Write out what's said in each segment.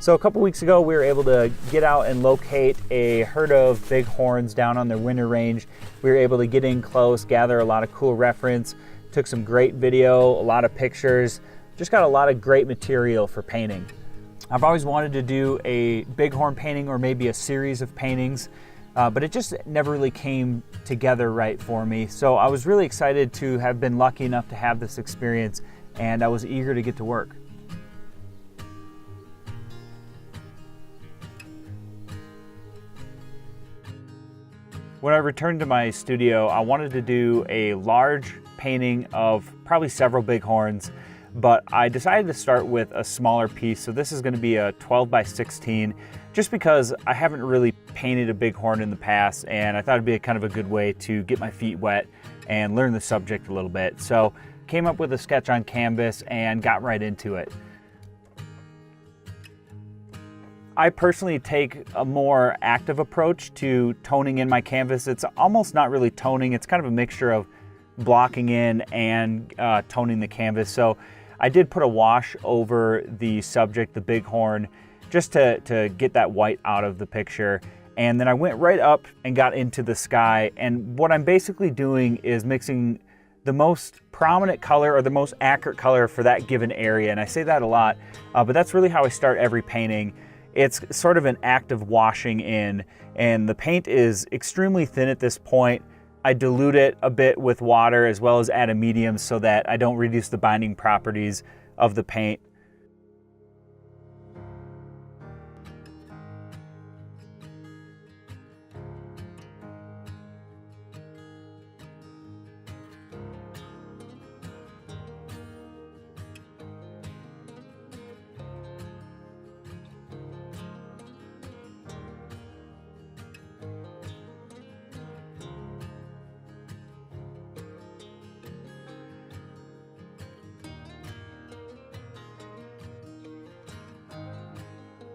So a couple weeks ago, we were able to get out and locate a herd of bighorns down on their winter range. We were able to get in close, gather a lot of cool reference, took some great video, a lot of pictures, just got a lot of great material for painting. I've always wanted to do a bighorn painting or maybe a series of paintings, but it just never really came together right for me. So I was really excited to have been lucky enough to have this experience, and I was eager to get to work. When I returned to my studio, I wanted to do a large painting of probably several bighorns, but I decided to start with a smaller piece. So this is going to be a 12 by 16, just because I haven't really painted a bighorn in the past, and I thought it'd be kind of a good way to get my feet wet and learn the subject a little bit. So came up with a sketch on canvas and got right into it. I personally take a more active approach to toning in my canvas. It's almost not really toning, it's kind of a mixture of blocking in and toning the canvas. So I did put a wash over the subject, the bighorn, just to get that white out of the picture. And then I went right up and got into the sky. And what I'm basically doing is mixing the most prominent color or the most accurate color for that given area. And I say that a lot, but that's really how I start every painting. It's sort of an act of washing in, and the paint is extremely thin at this point. I dilute it a bit with water as well as add a medium so that I don't reduce the binding properties of the paint.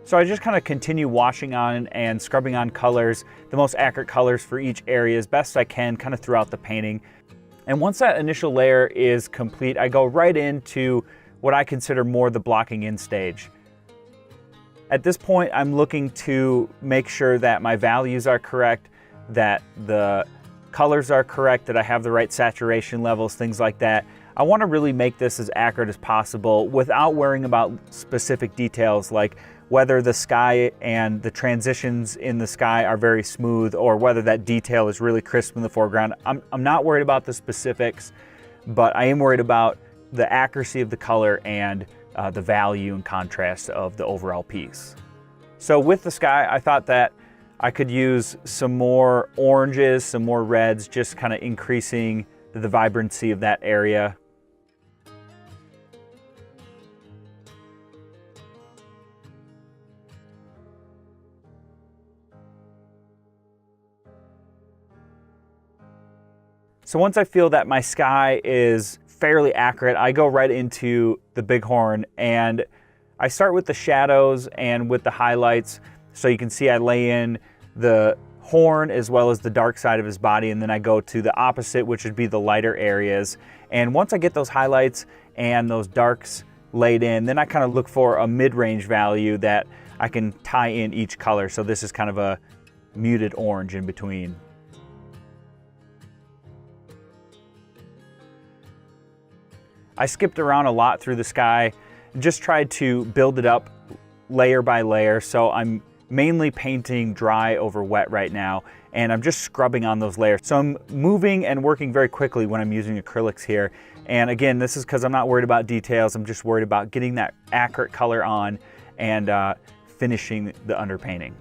So I just kind of continue washing on and scrubbing on colors, the most accurate colors for each area as best I can kind of throughout the painting. And once that initial layer is complete, I go right into what I consider more the blocking in stage. At this point, I'm looking to make sure that my values are correct, that the colors are correct, that I have the right saturation levels, things like that. I want to really make this as accurate as possible without worrying about specific details like whether the sky and the transitions in the sky are very smooth or whether that detail is really crisp in the foreground. I'm not worried about the specifics, but I am worried about the accuracy of the color and the value and contrast of the overall piece. So with the sky, I thought that I could use some more oranges, some more reds, just kind of increasing the vibrancy of that area. So once I feel that my sky is fairly accurate, I go right into the bighorn, and I start with the shadows and with the highlights. So you can see I lay in the horn as well as the dark side of his body, and then I go to the opposite, which would be the lighter areas. And once I get those highlights and those darks laid in, then I kind of look for a mid-range value that I can tie in each color. So this is kind of a muted orange in between. I skipped around a lot through the sky, just tried to build it up layer by layer. So I'm mainly painting dry over wet right now, and I'm just scrubbing on those layers. So I'm moving and working very quickly when I'm using acrylics here. And again, this is because I'm not worried about details. I'm just worried about getting that accurate color on and finishing the underpainting.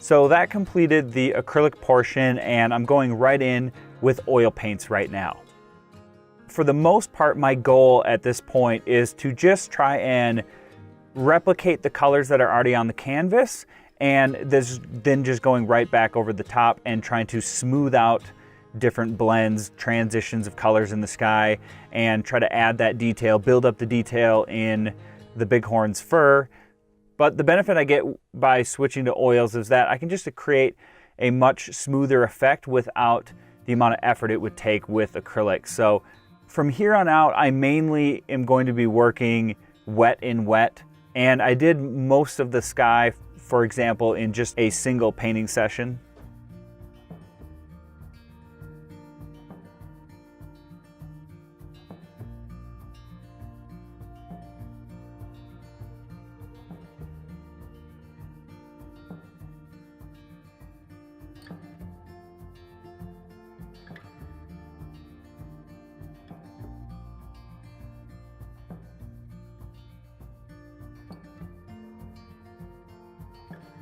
So that completed the acrylic portion, and I'm going right in with oil paints right now. For the most part, my goal at this point is to just try and replicate the colors that are already on the canvas, and then just going right back over the top and trying to smooth out different blends, transitions of colors in the sky, and try to add that detail, build up the detail in the bighorn's fur. But the benefit I get by switching to oils is that I can just create a much smoother effect without the amount of effort it would take with acrylic. So from here on out, I mainly am going to be working wet in wet. And I did most of the sky, for example, in just a single painting session.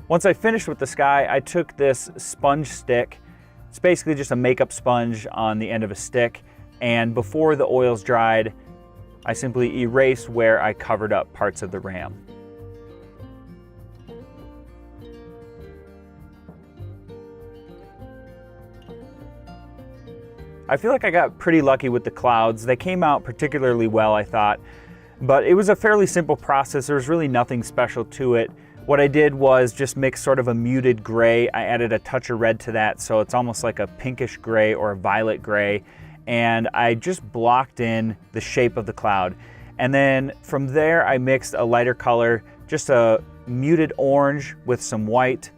Once I finished with the sky, I took this sponge stick. It's basically just a makeup sponge on the end of a stick. And before the oils dried, I simply erased where I covered up parts of the ram. I feel like I got pretty lucky with the clouds. They came out particularly well, I thought, but it was a fairly simple process. There was really nothing special to it. What I did was just mix sort of a muted gray. I added a touch of red to that, so it's almost like a pinkish gray or a violet gray. And I just blocked in the shape of the cloud. And then from there, I mixed a lighter color, just a muted orange with some white,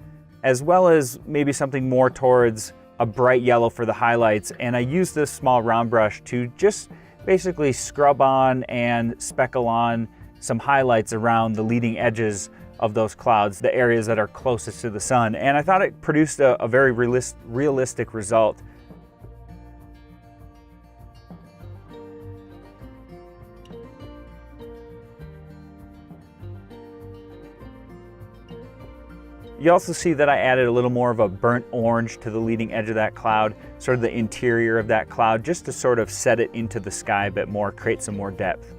as well as maybe something more towards a bright yellow for the highlights. And I used this small round brush to just basically scrub on and speckle on some highlights around the leading edges of those clouds, the areas that are closest to the sun. And I thought it produced a very realistic result. You also see that I added a little more of a burnt orange to the leading edge of that cloud, sort of the interior of that cloud, just to sort of set it into the sky a bit more, create some more depth.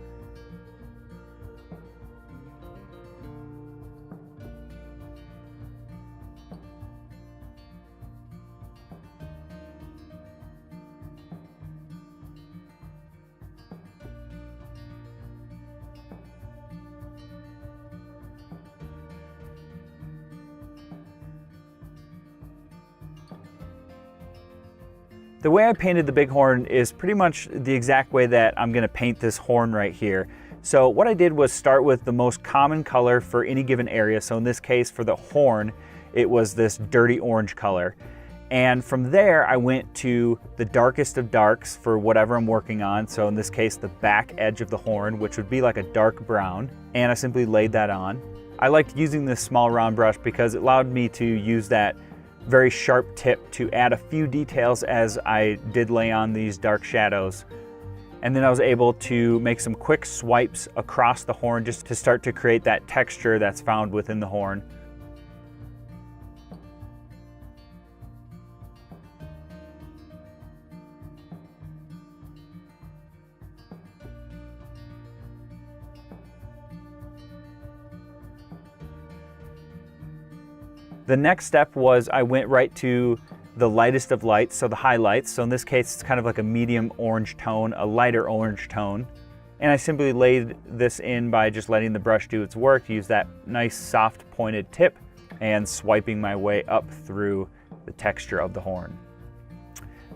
The way I painted the bighorn is pretty much the exact way that I'm going to paint this horn right here. So what I did was start with the most common color for any given area. So in this case, for the horn, it was this dirty orange color. And from there, I went to the darkest of darks for whatever I'm working on. So in this case, the back edge of the horn, which would be like a dark brown. And I simply laid that on. I liked using this small round brush because it allowed me to use that very sharp tip to add a few details as I did lay on these dark shadows. And then I was able to make some quick swipes across the horn just to start to create that texture that's found within the horn. The next step was I went right to the lightest of lights, so the highlights. So in this case, it's kind of like a medium orange tone, a lighter orange tone. And I simply laid this in by just letting the brush do its work, use that nice soft pointed tip and swiping my way up through the texture of the horn.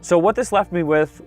So what this left me with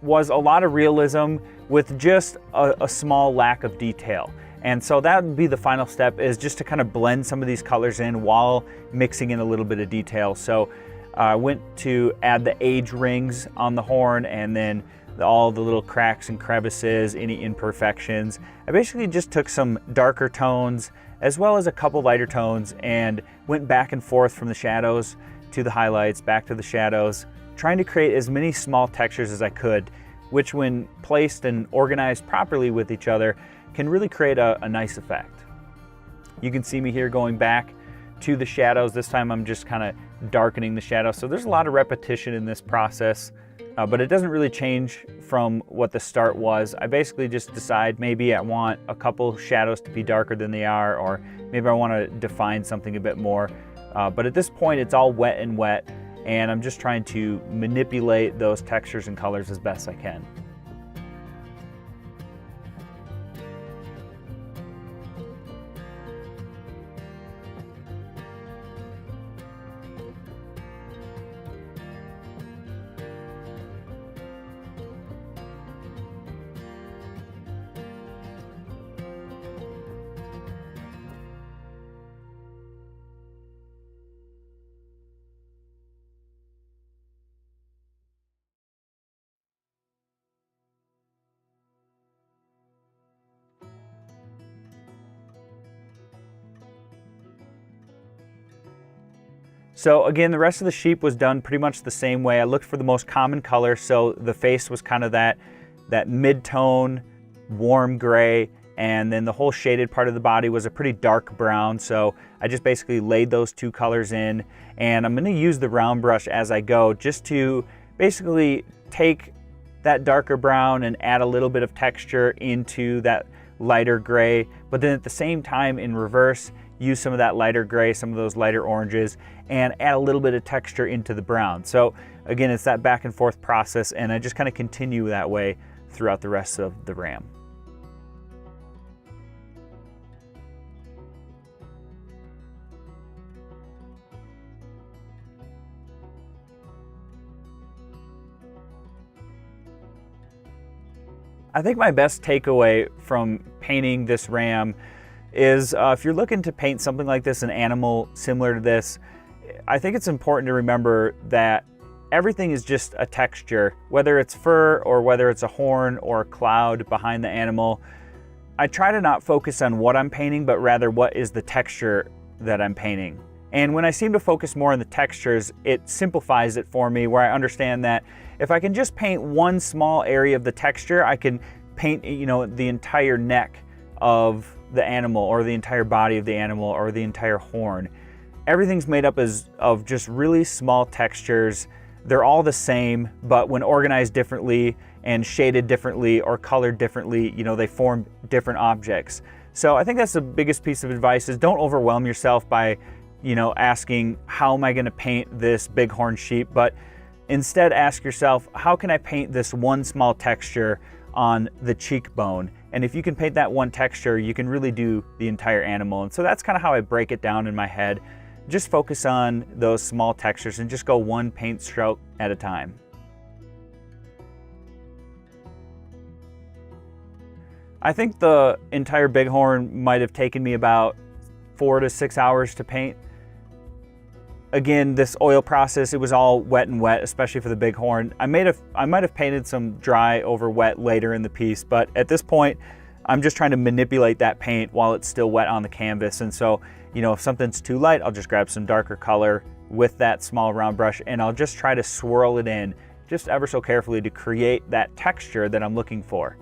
was a lot of realism with just a small lack of detail. And so that would be the final step, is just to kind of blend some of these colors in while mixing in a little bit of detail. So I went to add the age rings on the horn, and then all the little cracks and crevices, any imperfections. I basically just took some darker tones as well as a couple lighter tones and went back and forth from the shadows to the highlights, back to the shadows, trying to create as many small textures as I could, which when placed and organized properly with each other can really create a nice effect. You can see me here going back to the shadows. This time I'm just kind of darkening the shadows. So there's a lot of repetition in this process, but it doesn't really change from what the start was. I basically just decide maybe I want a couple shadows to be darker than they are, or maybe I want to define something a bit more. But at this point, it's all wet and wet. and I'm just trying to manipulate those textures and colors as best I can. So again, the rest of the sheep was done pretty much the same way. I looked for the most common color, so the face was kind of that mid-tone, warm gray, and then the whole shaded part of the body was a pretty dark brown. So I just basically laid those two colors in, and I'm gonna use the round brush as I go just to basically take that darker brown and add a little bit of texture into that lighter gray, but then at the same time in reverse, use some of that lighter gray, some of those lighter oranges, and add a little bit of texture into the brown. So again, it's that back and forth process, and I just kind of continue that way throughout the rest of the ram. I think my best takeaway from painting this ram is if you're looking to paint something like this, an animal similar to this, I think it's important to remember that everything is just a texture, whether it's fur or whether it's a horn or a cloud behind the animal. I try to not focus on what I'm painting, but rather what is the texture that I'm painting. And when I seem to focus more on the textures, it simplifies it for me, where I understand that if I can just paint one small area of the texture, I can paint, you know, the entire neck of the animal or the entire body of the animal or the entire horn. Everything's made up of just really small textures. They're all the same, but when organized differently and shaded differently or colored differently, you know, they form different objects. So I think that's the biggest piece of advice, is don't overwhelm yourself by, you know, asking, how am I going to paint this bighorn sheep? But instead ask yourself, how can I paint this one small texture on the cheekbone? And if you can paint that one texture, you can really do the entire animal. And so that's kind of how I break it down in my head. Just focus on those small textures and just go one paint stroke at a time. I think the entire bighorn might have taken me about 4 to 6 hours to paint. Again, this oil process, it was all wet and wet, especially for the bighorn. I might have painted some dry over wet later in the piece, but at this point, I'm just trying to manipulate that paint while it's still wet on the canvas. And so, you know, if something's too light, I'll just grab some darker color with that small round brush, and I'll just try to swirl it in just ever so carefully to create that texture that I'm looking for.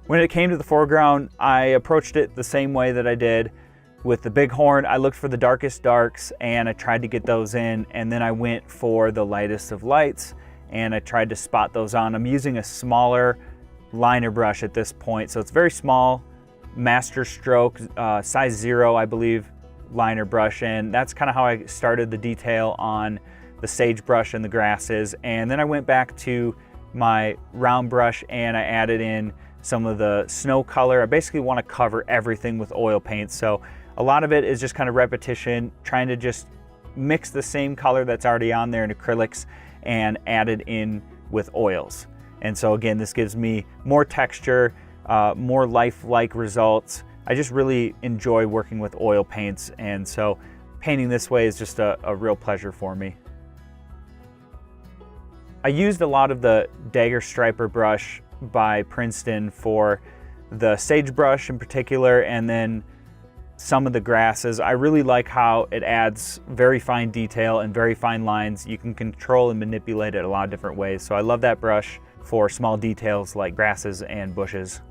When it came to the foreground, I approached it the same way that I did with the bighorn. I looked for the darkest darks and I tried to get those in, and then I went for the lightest of lights and I tried to spot those on. I'm using a smaller liner brush at this point, so it's very small, master stroke, size 0, I believe, liner brush, and that's kind of how I started the detail on the sagebrush and the grasses. And then I went back to my round brush and I added in some of the snow color. I basically want to cover everything with oil paint, so a lot of it is just kind of repetition, trying to just mix the same color that's already on there in acrylics and add it in with oils. And so again, this gives me more texture, more lifelike results. I just really enjoy working with oil paints, and so painting this way is just a real pleasure for me. I used a lot of the Dagger Striper brush by Princeton for the sagebrush in particular, and then some of the grasses. I really like how it adds very fine detail and very fine lines. You can control and manipulate it a lot of different ways. So I love that brush for small details like grasses and bushes.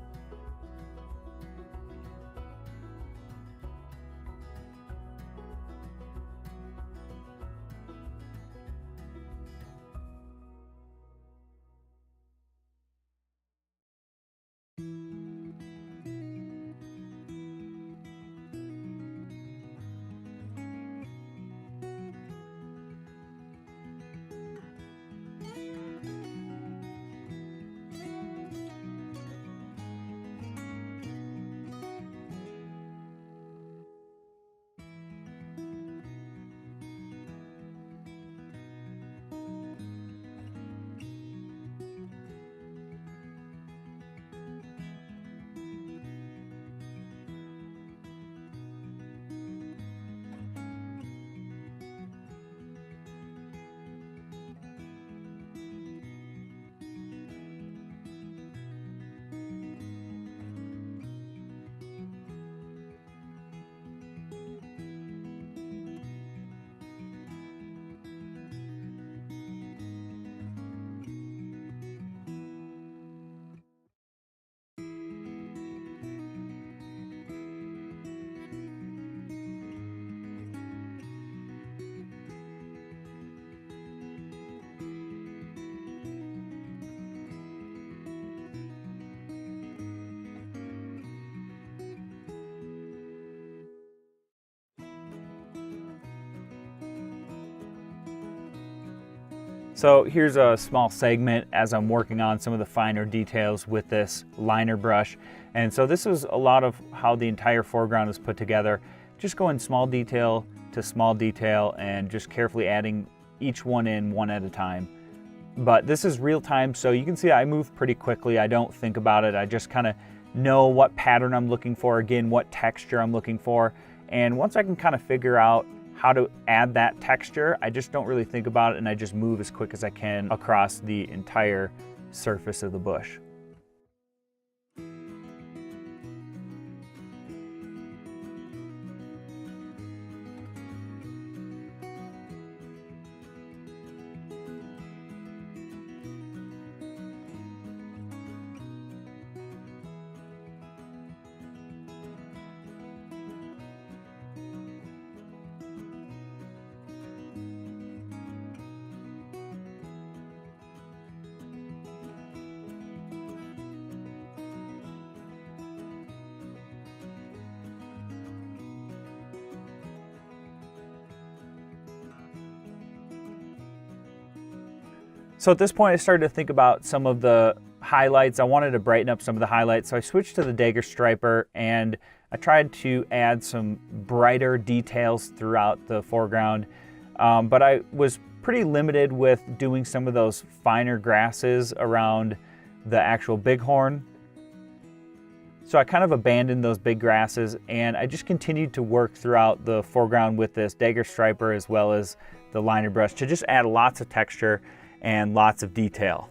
So here's a small segment as I'm working on some of the finer details with this liner brush. And so this is a lot of how the entire foreground is put together. Just going small detail to small detail and just carefully adding each one in one at a time. But this is real time, so you can see I move pretty quickly. I don't think about it. I just kind of know what pattern I'm looking for, again, what texture I'm looking for. And once I can kind of figure out how to add that texture, I just don't really think about it, and I just move as quick as I can across the entire surface of the bush. So at this point, I started to think about some of the highlights. I wanted to brighten up some of the highlights, so I switched to the Dagger Striper and I tried to add some brighter details throughout the foreground. But I was pretty limited with doing some of those finer grasses around the actual bighorn. So I kind of abandoned those big grasses, and I just continued to work throughout the foreground with this Dagger Striper as well as the liner brush to just add lots of texture and lots of detail.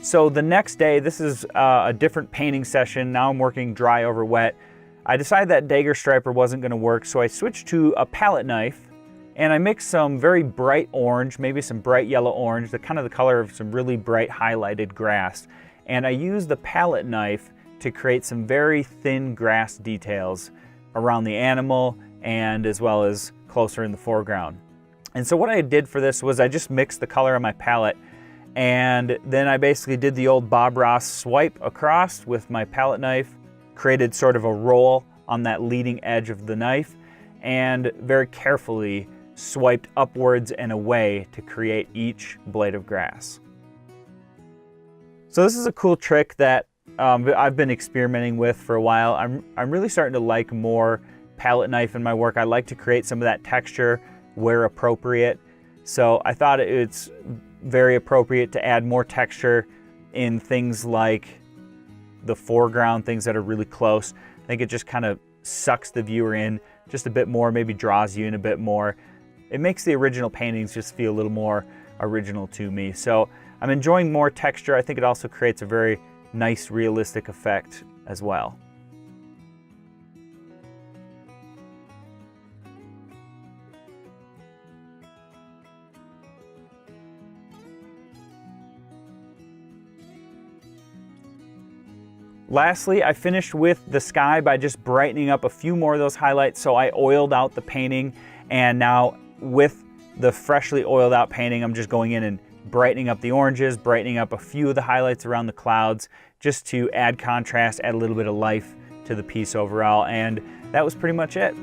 So the next day, this is a different painting session. Now I'm working dry over wet. I decided that Dagger Striper wasn't going to work, so I switched to a palette knife, and I mixed some very bright orange, maybe some bright yellow orange, the kind of the color of some really bright highlighted grass. And I used the palette knife to create some very thin grass details around the animal and as well as closer in the foreground. And so what I did for this was I just mixed the color on my palette, and then I basically did the old Bob Ross swipe across with my palette knife, created sort of a roll on that leading edge of the knife, and very carefully swiped upwards and away to create each blade of grass. So this is a cool trick that I've been experimenting with for a while. I'm really starting to like more palette knife in my work. I like to create some of that texture where appropriate. So I thought it's very appropriate to add more texture in things like the foreground, things that are really close. I think it just kind of sucks the viewer in just a bit more, maybe draws you in a bit more. It makes the original paintings just feel a little more original to me. So I'm enjoying more texture. I think it also creates a very nice realistic effect as well. Lastly, I finished with the sky by just brightening up a few more of those highlights. So I oiled out the painting, and now with the freshly oiled out painting, I'm just going in and brightening up the oranges, brightening up a few of the highlights around the clouds, just to add contrast, add a little bit of life to the piece overall. And that was pretty much it.